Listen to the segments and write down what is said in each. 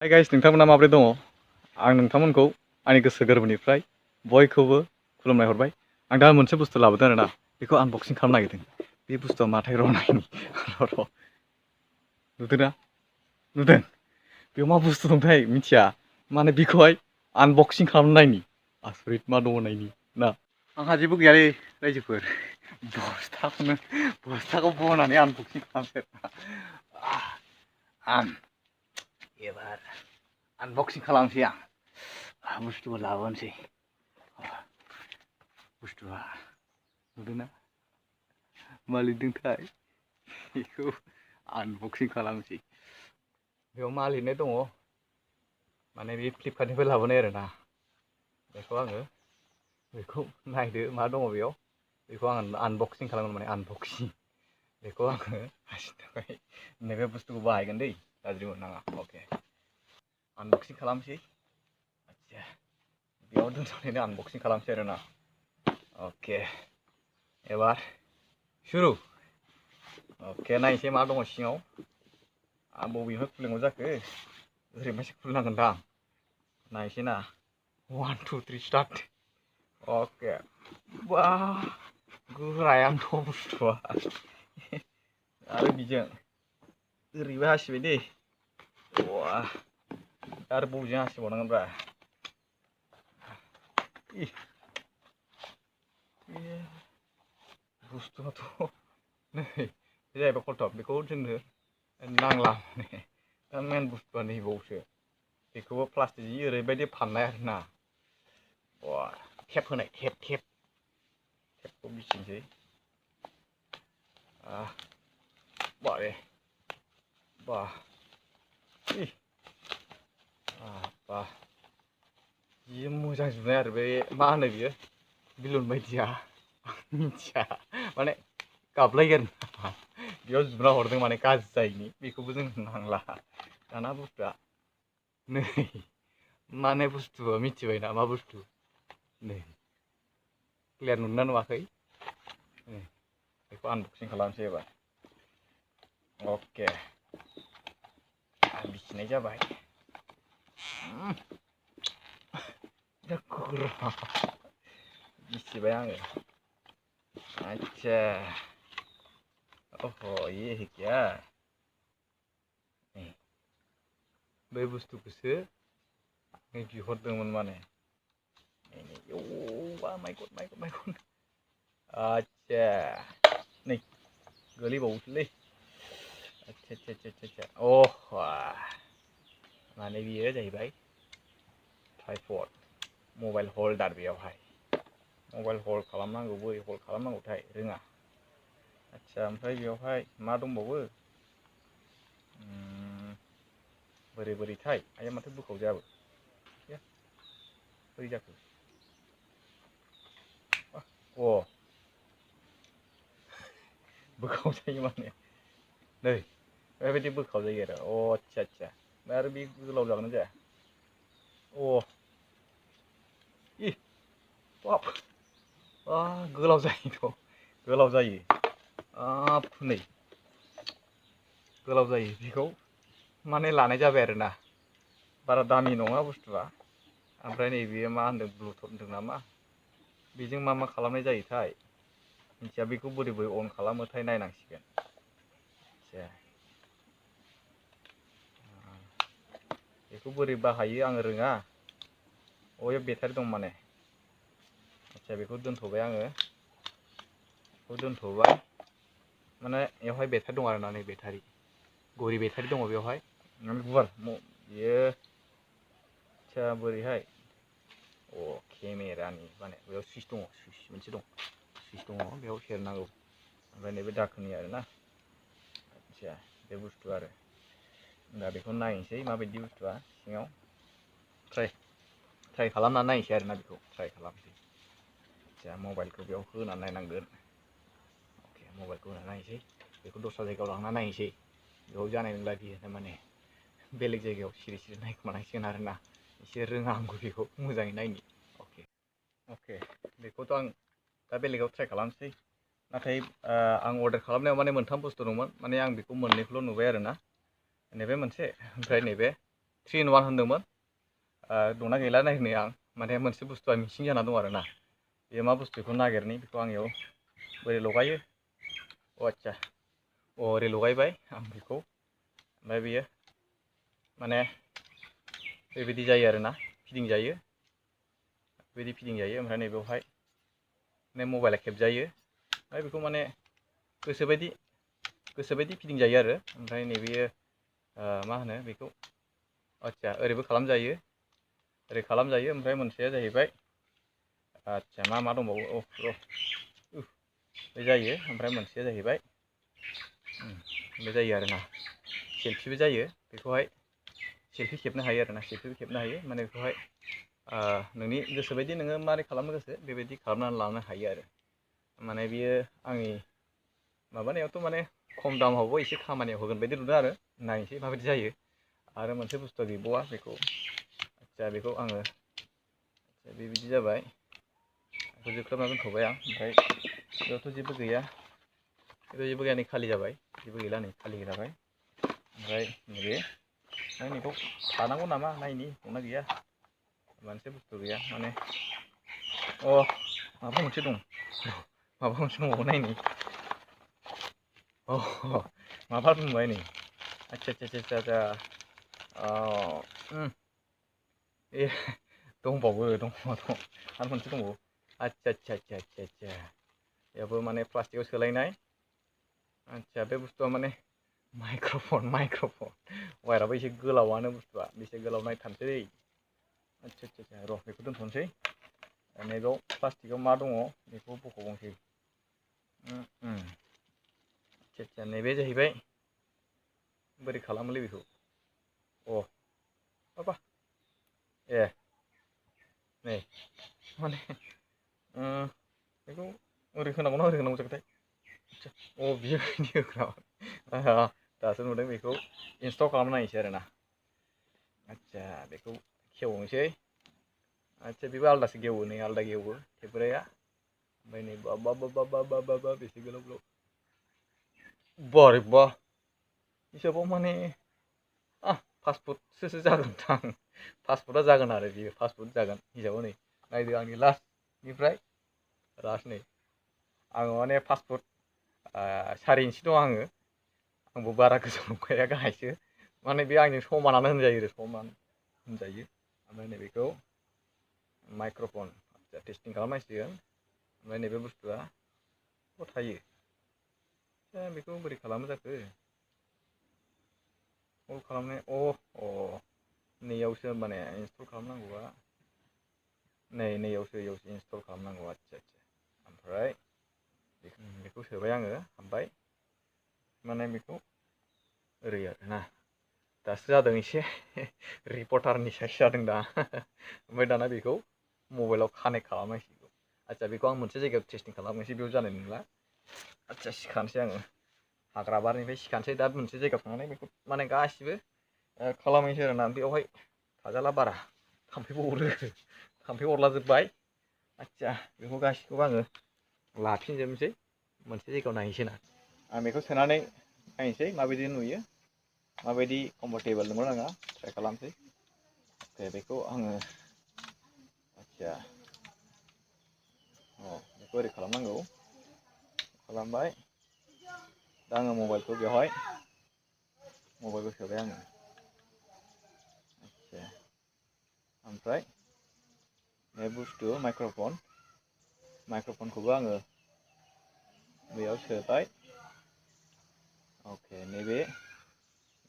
Hi guys, नोंथांमोना माबोरै दङ? आं नोंथांमोनखौ आंनि गोसो गोरबोनिफ्राय बयखौबो खुलुमनाय हरबाय। आं दा मोनसे बुस्थु लाबोदों आरोना, बेखौ आनबक्सिं खालामनो नागिरदों। बे बुस्थुआ माथाय र' नायनि र' नुदोंना? नुदों? बेयाव मा बुस्थु दंथाय मिथिया। माने बेखौहाय आनबक्सिं खालामनो नायनि। आसरित मा दङ नायनि ना। आंहा जेबो गैयालै रायजोफोर। बस्थाखौ बनानै आनबक्सिं खालामसै। आं एबार आनबक्सिं खालामसै आं बुस्थुखौ लाबोनोसै। बुस्थुआ नुदोंना मा लिरदोंथाय बेखौ आनबक्सिं खालामसै। बेयाव मा लिरनाय दङ माने बे फ्लिपकार्टनिफ्राय लाबोनाय आरोना। बेखौ नायदो मा दङ बेयाव। बेखौ आं आनबक्सिं खालामगोन माने आनबक्सिं। बेखौ आङो हासिनो थाखाय नैबे बुस्थुखौ बाहायगोन दै, गाज्रि मोननाङा। अके आनबक्सिं खालामसै। आदसा बेयाव दोनथ'नानै आनबक्सिं खालामसै आरोना। अके एबार सुरु। अके नायनोसै मा दङ सिङाव। आं बबेनिफ्राय खुलिनांगौ जाखो, ओरैनिफ्रायसो खुलिनांगोनदां। नायनोसै ना। 1 2 3 स्टार्ट। अके बा गोरायानोथ' बुस्थुआ। आरो बिजों ओरैबो हासिबाय दै। बा आरो बबेजों हासिबावनांगोनब्रा। बुस्थुआथ' नै बे जाहैबाय खलथब। बेखौ जोंनो नांला माने। दा मेन बुस्थुआ नैबावसो। बेखौबो प्लास्टिक जि ओरैबायदि फाननाय आरोना। बा टेप होनाय टेपखौ बिसिनोसै। बारे बा बा जि मोजां जुनाय आरो बे मा होनो बियो बिलुन बायदिया। मिथिया माने गाबलायगोन बेयाव जुना हरदों माने गाज्रि जायैनि। बेखौबो जों नांला दाना बुस्थुआ नै माने बुस्थुआ मिथिबायना मा बुस्थु। नै क्लियार नुदोंना नुवाखै? बेखौ आनबक्सिं खालामसै एबार। अके बिसिनाय जाबाय। बिसिबाय आङो। आच्छा अह ये है क्या? बै बुस्थुखौसो बिहरदोंमोन माने। आच्छा नै गोलैबावोसोलै। आच्छा माने बियो जाहैबाय ट्राइपड मबाइल हल्डार। बेयावहाय मबाइल हल्ड खालामनांगौ, बोरै हल्ड खालामनांगौथाय रोङा। आच्छा ओमफ्राय बेवहाय मा दंबावो? बोरैथाय आया माथो बोखावजायाबो। बोरै जाखो? अ बोखावजायो माने नै बेबायदि बोखावजायो आरो। आच्छा ओमफ्राय आरो बे गोलाव जागोन ना जाया? बाब गोलाव जायोथ'। गोलाव जायो। नै गोलाव जायो। बेखौ माने लानाय जाबाय आरोना। बारा दामि नङा बुस्थुआ। ओमफ्राय नैबेयो मा होनदों ब्लुथुथ होनदों नामा? बेजों मा खालामनाय जायोथाय मिथिया। बेखौ बोरै अन खालामोथाय नायनांसिगोन। बेखौ बोरै बाहायो आङो रोङा। बेयाव बेटारि दं माने। आच्छा बेखौ दोनथ'बाय आङो। माने बेवहाय बेटारि दं आरोना। नै बेटारि घरि बेटारि दङ बेवहाय। गुवार बियो आच्छा बोरैहाय केमेरानि माने बेयाव सुइस दङ। सुइस मोनसे दं। सुइस दङ बेयाव सेरनांगौ। ओमफ्राय नैबे दाखोननि आरोना। आच्छा बे बुस्थु आरो दा बेखौ नायनोसै माबायदि बुस्थुआ सिङाव। ट्राइ खालामनानै नायनोसै आरोना। बेखौ ट्राइ खालामसै। आच्छा मबाइलखौ बेयाव होनानै नायनांगोन। अके मबाइलखौ होनानै नायनोसै। बेखौ दस्रा जायगायाव लांनानै नायनोसै। बेयाव जानाय नंला बियो थारमाने। बेलेग जायगायाव सिरि नायखोमानांसिगोन आरोना। एसे रोङा आंबो बेखौ मोजाङै नायनो। अके बेखौथ' आं दा बेलेगाव ट्राइ खालामसै। नाथाय आं अर्डार खालामनायाव माने मोनथाम बुस्थु दंमोन। माने आं बेखौ मोननैखौल' नुबाय आरोना। नैबे मोनसे ओमफ्राय नैबे 3 in 1 होनदोंमोन दंना गैला नायनो आं माने मोनसे बुस्थुआ मिसिं जाना दं आरोना बेयो मा बुस्थु बेखौ नागिरनि बेखौ आं इयाव बोरै लगायो आच्छा ओरै लगायबाय आं बेखौ ओमफ्राय बेयो माने बेबायदि जायो आरोना फिदिंजायो बेबायदि फिदिंजायो ओमफ्राय नैबेवहाय माने मबाइला खेबजायो ओमफ्राय बेखौ माने गोसोबायदि फिदिंजायो आरो ओमफ्राय नैबेयो मा होनो बेखौ आच्छा ओरैबो खालामजायो ओरै खालामजायो ओमफ्राय मोनसेया जाहैबाय आच्छा मा दंबावो बे जायो ओमफ्राय मोनसेया जाहैबाय बे जायो आरोना सेल्फिबो जायो बेखौहाय सेल्फि खेबनो हायो आरोना सेल्फिबो खेबनो हायो माने बेखौहाय नोंनि गोसोबायदि नोङो मारै खालामनो गोसो बेबायदि खालामनानै लानो हायो आरो माने बियो आंनि माबानायावथ' माने खम दामावबो एसे खामानियाव होगोन बायदि नुदों आरो नायनोसै माबायदि जायो आरो मोनसे बुस्थुआ गैबावा बेखौ आच्छा बेखौ आङो बेबायदि जाबाय बेखौ जोख्लोबना दोनथ'बाय आं ओमफ्राय बेयावथ' जेबो गैया नै खालि जाबाय जेबो गैला नै खालि जाबाय ओमफ्राय नैबे बेखौ थानांगौ नामा नायनि दंना गैया मोनसे बुस्थु गैया माने माबा मोनसे दं माबा मोनसे दंबावो नायनि माबा बुंबाय नै आच्छा ए दंबावो दङ आरो मोनसे दंबावो आच्छा बेयावबो माने प्लास्टिकआव सोलायनाय आच्छा बे बुस्थुआ माने माइक्र'फन वायाराबो एसे गोलावानो बुस्थुआ बेसे गोलाव नायथारसै आच्छा र' बेखौ दोनथ'नोसै नैबेयाव प्लास्टिकआव मा दङ बेखौ बख'बावनोसै आच्छा नैबे जाहैबाय बोरै खालामोलै बेखौ बाबा ए नै माने बेखौ ओरै होनांगौना ओरै होनांगौ जाखोथाय बेबायदि होग्रा दासो नुदों बेखौ इनस्टल खालामना नायनोसै आरोना आच्छा बेखौ खेवनोसै आच्छा बेबो आलदासो गेवो नै आलदा गेवो खेबग्राया ओमफ्राय नै बा बेसे गोलाव बारे बा हिसाबाव माने 5 फुटसो जागोनदां 5 फुटआ जागोन आरो बियो 5 फुट जागोन हिसाबाव नै नायदो आंनि लास्टनिफ्राय नै आङो माने 5 फुट 4 इन्सि दं आंबो बारा गोजौ नंखाया गाहायसो माने बे आंजों समानानो होनजायो ओमफ्राय नैबेखौ माइक्र'फन टेस्टिं खालामनांसिगोन ओमफ्राय नैबे बुस्थुआ थायो बेखौ बोरै खालामो जाखो कल खालामनाय नैयावसो माने इनस्टल खालामनांगौआ नैयावसो इनस्टल खालामनांगौ आच्छा ओमफ्राय बेखौ सोबाय आङो हाबबाय माने बेखौ ओरै आरोना दासो जादों एसे रिपर्टारनि साइस जादों दा ओमफ्राय दाना बेखौ मबाइलाव कानेक्ट खालामनांसिगौ आच्छा बेखौ आं मोनसे जायगायाव टेस्टिं खालामनोसै बेयाव जानाय नंला आच्छा सिखानोसै आङो हाग्रा बारिनिफ्राय सिखानोसै दा मोनसे जायगायाव थांनानै बेखौ माने गासिबो खालामहैनोसै आरोना बेवहाय थाजाला बारा थाम्फै अरलाजोब्बाय आच्छा बेखौ गासिखौबो आङो लाफिनजोबनोसै मोनसे जायगायाव नायनोसै ना आं बेखौ सोनानै नायनोसै माबायदि नुयो माबायदि कम्फर्टेबोल नंगौना नङा ट्राइ खालामसै बेखौ आङो आच्छा बेखौ ओरै खालामनांगौ खालामबाय दा आङो मबाइलखौ बेवहाय सोबाय आङो आच्छा ओमफ्राय बे बुस्थु माइक्र'फनखौबो आङो बेयाव सोबाय नैबे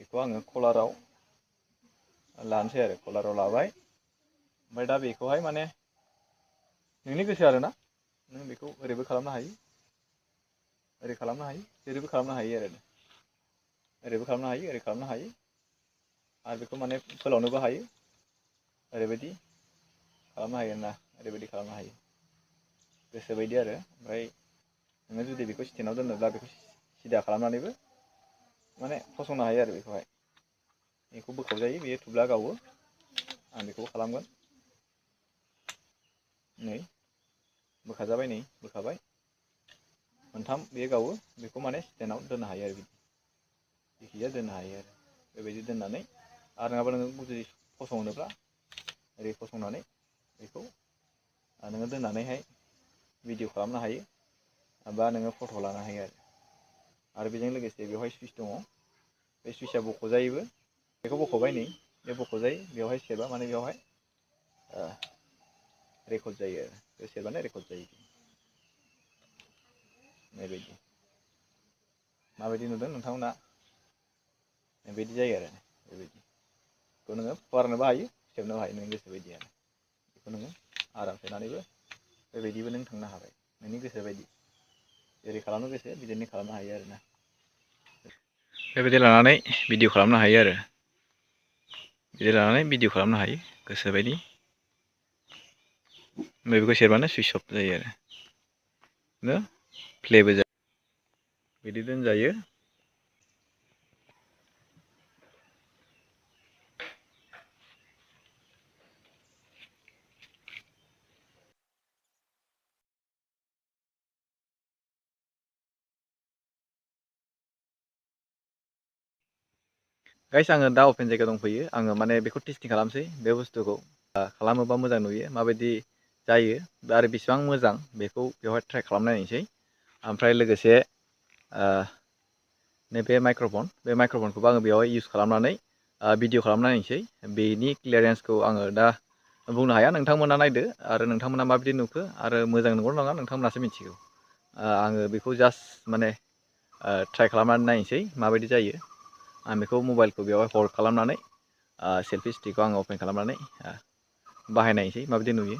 बेखौ आङो कलाराव लानोसै आरो कलाराव लाबाय ओमफ्राय दा बेखौहाय माने नोंनि गोसो आरोना नों बेखौ ओरैबो खालामनो हायो ओरै खालामनो हायो ओरैबो खालामनो हायो आरो ओरैबो खालामनो हायो ओरै खालामनो हायो आरो बेखौ माने फोलावनोबो हायो ओरैबायदि खालामनो हायो ना ओरैबायदि खालामनो हायो गोसोबायदि आरो ओमफ्राय नोङो जुदि बेखौ स्टेन्डआव दोनोब्ला बेखौ सिदा खालामनानैबो माने फसंनो हायो आरो बेखौ बोखावजायो बेयो थुब्ला गावो आं बेखौ खालामगोन नै बोखाजाबाय नै बोखाबाय मोनथाम बेयो गावो बेखौ माने स्टेन्डआव दोननो हायो आरो जेखिजाया दोननो हायो आरो बेबायदि दोननानै आरो नङाबा नोङो जुदि फसंनोब्ला ओरै फसंनानै बेखौ नोङो दोननानैहाय भिडिअ खालामनो हायो बा नोङो फट' लानो हायो आरो बेजों लोगोसे बेवहाय सुइच दङ। बे सुइचआ बख'जायोबो। बेखौ बख'बाय नै बे बख'जायो बेवहाय सेरबा माने बेवहाय रेकर्ड जायो आरो बे सेरबानो रेकर्ड जायो। बेबायदि माबायदि नुदों नोंथांमोना? बेबायदि जायो आरो बेबायदिखौ नोङो फुवारनोबो हायो खेबनोबो हायो नोंनि गोसो बायदि आरो बेखौ नोङो आराम सेरनानैबो बेबायदिबो नों थांनो हाबाय नोंनि गोसो बायदि जेरै खालामनो गोसो बिदिनो खालामनो हायो आरोना। बेबायदि लानानै भिडिअ खालामनो हायो आरो बिदि लानानै भिडिअ खालामनो हायो गोसोबायदि। ओमफ्राय बेखौ सेरबानो सुइस अफ जायो आरो प्लेबो जायो। बिदि दोनजायो। गाइस आङो दा अपेन जायगायाव दंफैयो। आङो माने बेखौ टेस्टिं खालामसै बे बुस्थुखौ खालामोबा मोजां नुयो माबायदि जायो आरो बेसेबां मोजां बेखौ बेवहाय ट्राइ खालामना नायनोसै। ओमफ्राय लोगोसे नैबे माइक्र'फनखौबो आङो बेवहाय इउस खालामनानै भिडिअ खालामना नायनोसै। बेनि क्लियारेन्सखौ आङो दा बुंनो हाया, नोंथांमोना नायदो आरो नोंथांमोना माबायदि नुखो आरो मोजां नंगौ नङा नोंथांमोनासो मिथिगौ। आङो बेखौ जास्ट माने ट्राइ खालामनानै नायनोसै माबायदि जायो। आं बेखौ मबाइलखौ बेवहाय हल्ड खालामनानै सेलफि स्टिकखौ आङो अपेन खालामनानै बाहायनायसै माबायदि नुयो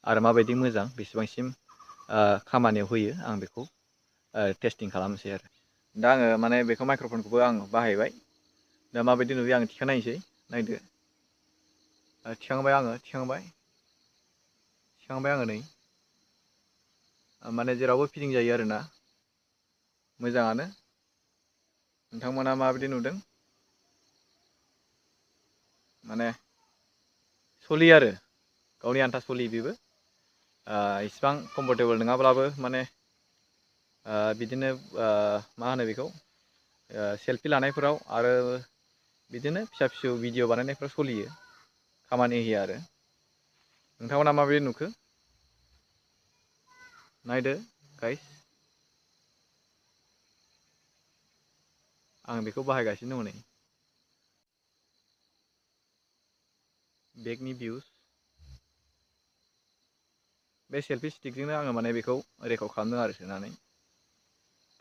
आरो माबायदि मोजां बेसेबांसिम खामानियाव होयो आं बेखौ टेस्टिं खालामनोसै आरो। दा आङो माने बेखौ माइक्र'फनखौबो आं बाहायबाय। दा माबायदि नुयो आं थिखांनायनोसै नायदो। थिखांबाय आङो नै माने जेरावबो फिदिं जायो आरोना मोजाङानो। नोंथांमोना माबायदि नुदों? माने सलियो आरो गावनि आन्था सलियो बेबो इसिबां कमफर्टेबोल नङाब्लाबो माने बिदिनो मा होनो बेखौ सेलफि लानायफोराव आरो बिदिनो फिसा फिसौ भिडिअ बानायनायफ्राव सलियो, खामानि होयो आरो। नोंथांमोना माबायदि नुखो नायदो गाइस। आं बेखौ बाहायगासिनो दङ नै। बेकनि भिउस बे सेलफि स्टिकजोंनो आङो माने बेखौ रेकर्ड खालामदों आरो सोनानै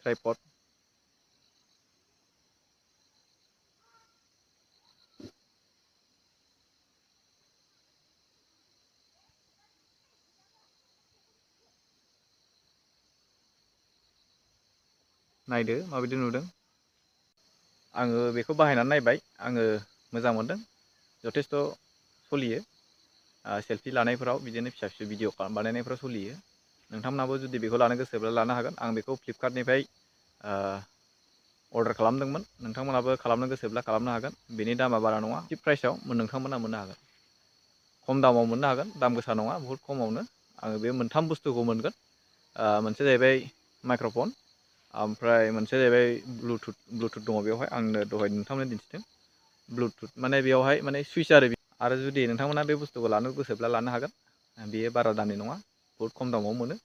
ट्राइपड। नायदो माबायदि नुदों। आङो बेखौ बाहायनानै नायबाय, आङो मोजां मोनदों, जथेस्थ' सलियो। सेलफि लानायफोराव बिदिनो फिसा फिसौ भिडिअ बानायनायफ्राव सलियो। नोंथांमोनहाबो जुदि बेखौ लानो गोसोब्ला लानो हागोन। आं बेखौ फ्लिपकार्टनिफ्राय अर्डार खालामदोंमोन। नोंथांमोनहाबो खालामनो गोसोब्ला खालामनो हागोन। बेनि दामा बारा नङा, चिप प्राइसआव नोंथांमोना मोननो हागोन। खम दामाव मोननो हागोन, दाम गोसा नङा, बुहुत खमावनो। आङो बे मोनथाम बुस्थुखौ मोनगोन। मोनसे जाहैबाय माइक्र'फन, ओमफ्राय मोनसेया जाहैबाय ब्लुटुथ दङ बेवहाय, आंनो दहाय नोंथांमोननो दिन्थिदों ब्लुटुथ माने बेयावहाय माने सुइस आरो जुदि नोंथांमोना बे बुस्थुखौ लानो गोसोब्ला लानो हागोन। बेयो बारा दामनि नङा, बुहुत खम दामाव मोनो।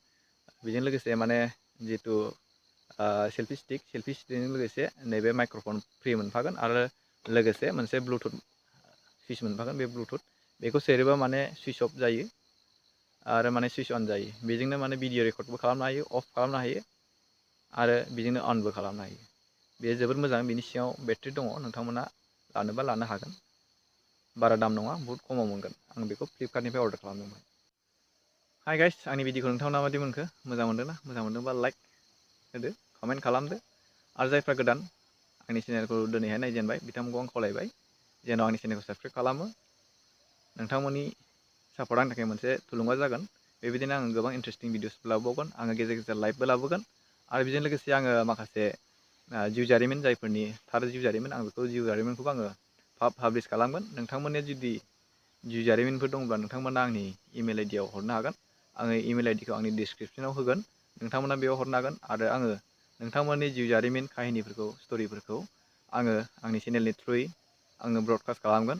बेजों लोगोसे माने जिहेथु सेलफि स्टिकजों लोगोसे नैबे माइक्र'फन फ्रि मोनफागोन आरो लोगोसे मोनसे ब्लुटुथ सुइस मोनफागोन। बे ब्लुटुथ बेखौ सेरोबा माने सुइस अफ जायो आरो माने सुइस अन जायो। बेजोंनो माने भिडिअ रेकर्डबो खालामनो हायो, अफ खालामनो हायो आरो बिदिनो अनबो खालामनो हायो। बेयो जोबोद मोजां। बिनि सिङाव बेटारि दङ, नोंथांमोना लानोबा लानो हागोन। बारा दाम नङा, बुहुत खमाव मोनगोन। आं बेखौ फ्लिपकार्टनिफ्राय अर्डार खालामदोंमोन। हाय गाइस, आंनि भिडिअखौ नोंथांमोना माबायदि मोनखो? मोजां मोनदोंना? मोजां मोनदोंबा लाइक होदो, कमेन्ट खालामदो आरो जायफ्रा गोदान आंनि चेनेलखौ दिनैहाय नायजेनबाय बिथांमोनखौ आं खावलायबाय जेन' आंनि चेनेलखौ साबस्क्राइब खालामो। नोंथांमोननि सापर्टआ आंनि थाखाय मोनसे थुलुंगा जागोन। बेबायदिनो आङो गोबां इन्टारेस्टिं भिडिअस लाबोबावगोन। आङो गेजेर गेजेर लाइभबो लाबोगोन आरो बेजों लोगोसे आङो माखासे जिउ जारिमिन, जायफोरनि थार जिउ जारिमिन, आं बेखौ जिउ जारिमिनखौबो आङो पाब्लिस खालामगोन। नोंथांमोननि जुदि जिउ जारिमिनफोर दंब्ला नोंथांमोना आंनि इमेल आइडियाव हरनो हागोन। आङो इमेल आइडिखौ आंनि डिसक्रिपसनाव होगोन, नोंथांमोना बेयाव हरनो हागोन आरो आङो नोंथांमोननि जिउ जारिमिन, काहिनिफोरखौ, स्ट'रिफोरखौ आङो आंनि चेनेलनि थ्रुयै आङो ब्रडकास्ट खालामगोन